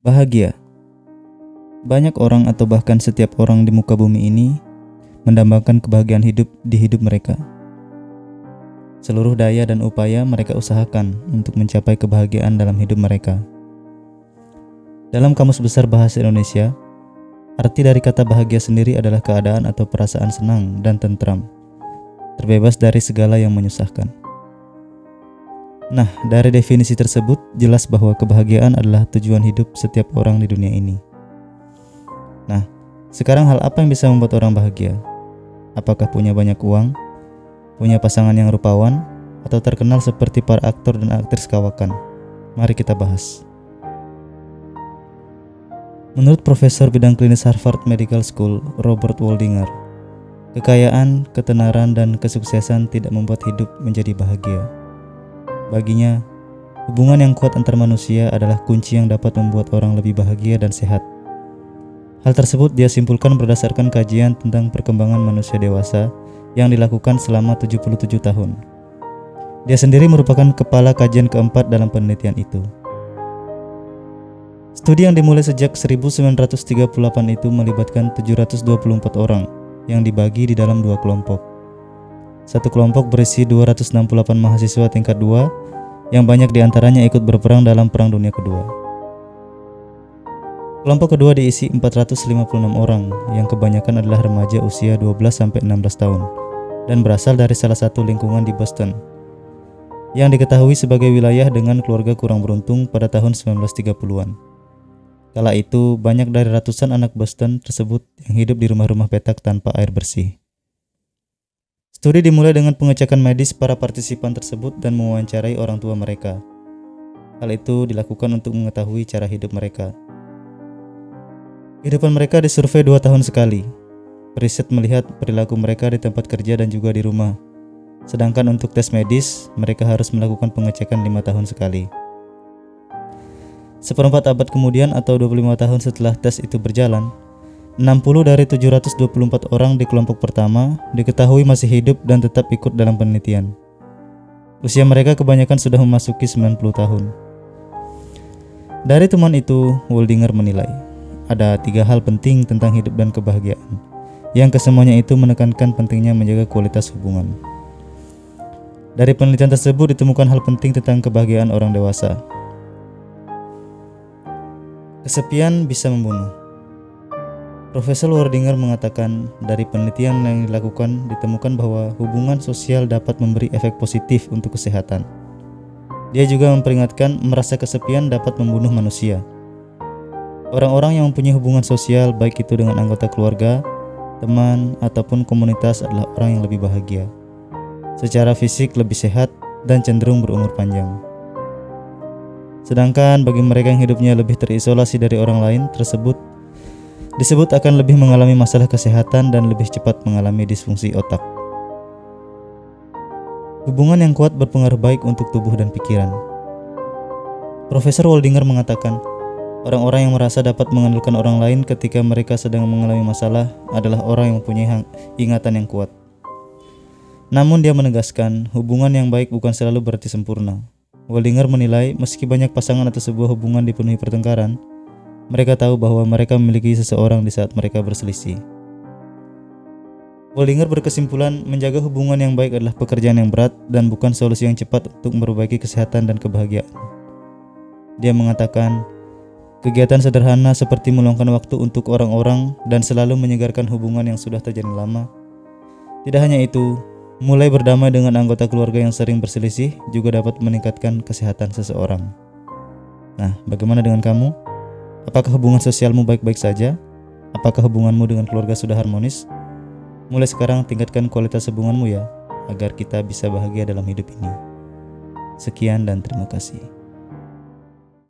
Bahagia. Banyak orang atau bahkan setiap orang di muka bumi ini mendambakan kebahagiaan di hidup mereka. Seluruh daya dan upaya mereka usahakan untuk mencapai kebahagiaan dalam hidup mereka. Dalam Kamus Besar Bahasa Indonesia, arti dari kata bahagia sendiri adalah keadaan atau perasaan senang dan tentram, terbebas dari segala yang menyusahkan. Nah, dari definisi tersebut jelas bahwa kebahagiaan adalah tujuan hidup setiap orang di dunia ini. Nah, sekarang hal apa yang bisa membuat orang bahagia? Apakah punya banyak uang, punya pasangan yang rupawan, atau terkenal seperti para aktor dan aktris kawakan? Mari kita bahas. Menurut Profesor bidang klinis Harvard Medical School, Robert Waldinger, kekayaan, ketenaran, dan kesuksesan tidak membuat hidup menjadi bahagia. Baginya, hubungan yang kuat antar manusia adalah kunci yang dapat membuat orang lebih bahagia dan sehat. Hal tersebut dia simpulkan berdasarkan kajian tentang perkembangan manusia dewasa yang dilakukan selama 77 tahun. Dia sendiri merupakan kepala kajian keempat dalam penelitian itu. Studi yang dimulai sejak 1938 itu melibatkan 724 orang yang dibagi di dalam dua kelompok. Satu kelompok berisi 268 mahasiswa tingkat 2 yang banyak diantaranya ikut berperang dalam Perang Dunia Kedua. Kelompok kedua diisi 456 orang yang kebanyakan adalah remaja usia 12-16 tahun dan berasal dari salah satu lingkungan di Boston yang diketahui sebagai wilayah dengan keluarga kurang beruntung pada tahun 1930-an. Kala itu banyak dari ratusan anak Boston tersebut yang hidup di rumah-rumah petak tanpa air bersih. Studi dimulai dengan pengecekan medis para partisipan tersebut dan mewawancarai orang tua mereka. Hal itu dilakukan untuk mengetahui cara hidup mereka. Kehidupan mereka disurvei 2 tahun sekali. Riset melihat perilaku mereka di tempat kerja dan juga di rumah. Sedangkan untuk tes medis, mereka harus melakukan pengecekan 5 tahun sekali. Seperempat abad kemudian atau 25 tahun setelah tes itu berjalan, 60 dari 724 orang di kelompok pertama diketahui masih hidup dan tetap ikut dalam penelitian. Usia mereka kebanyakan sudah memasuki 90 tahun. Dari temuan itu, Waldinger menilai ada 3 hal penting tentang hidup dan kebahagiaan, yang kesemuanya itu menekankan pentingnya menjaga kualitas hubungan. Dari penelitian tersebut ditemukan hal penting tentang kebahagiaan orang dewasa. Kesepian bisa membunuh. Profesor Waldinger mengatakan dari penelitian yang dilakukan ditemukan bahwa hubungan sosial dapat memberi efek positif untuk kesehatan. Dia juga memperingatkan merasa kesepian dapat membunuh manusia. Orang-orang yang mempunyai hubungan sosial baik itu dengan anggota keluarga, teman, ataupun komunitas adalah orang yang lebih bahagia. Secara fisik lebih sehat dan cenderung berumur panjang. Sedangkan bagi mereka yang hidupnya lebih terisolasi dari orang lain disebut akan lebih mengalami masalah kesehatan dan lebih cepat mengalami disfungsi otak. Hubungan yang kuat berpengaruh baik untuk tubuh dan pikiran. Profesor Waldinger mengatakan, orang-orang yang merasa dapat mengandalkan orang lain ketika mereka sedang mengalami masalah adalah orang yang mempunyai ingatan yang kuat. Namun dia menegaskan, hubungan yang baik bukan selalu berarti sempurna. Waldinger menilai, meski banyak pasangan atau sebuah hubungan dipenuhi pertengkaran, mereka tahu bahwa mereka memiliki seseorang di saat mereka berselisih. Waldinger berkesimpulan, menjaga hubungan yang baik adalah pekerjaan yang berat dan bukan solusi yang cepat untuk memperbaiki kesehatan dan kebahagiaan. Dia mengatakan, kegiatan sederhana seperti meluangkan waktu untuk orang-orang dan selalu menyegarkan hubungan yang sudah terjadi lama. Tidak hanya itu, mulai berdamai dengan anggota keluarga yang sering berselisih juga dapat meningkatkan kesehatan seseorang. Nah, bagaimana dengan kamu? Apakah hubungan sosialmu baik-baik saja? Apakah hubunganmu dengan keluarga sudah harmonis? Mulai sekarang tingkatkan kualitas hubunganmu ya, agar kita bisa bahagia dalam hidup ini. Sekian dan terima kasih.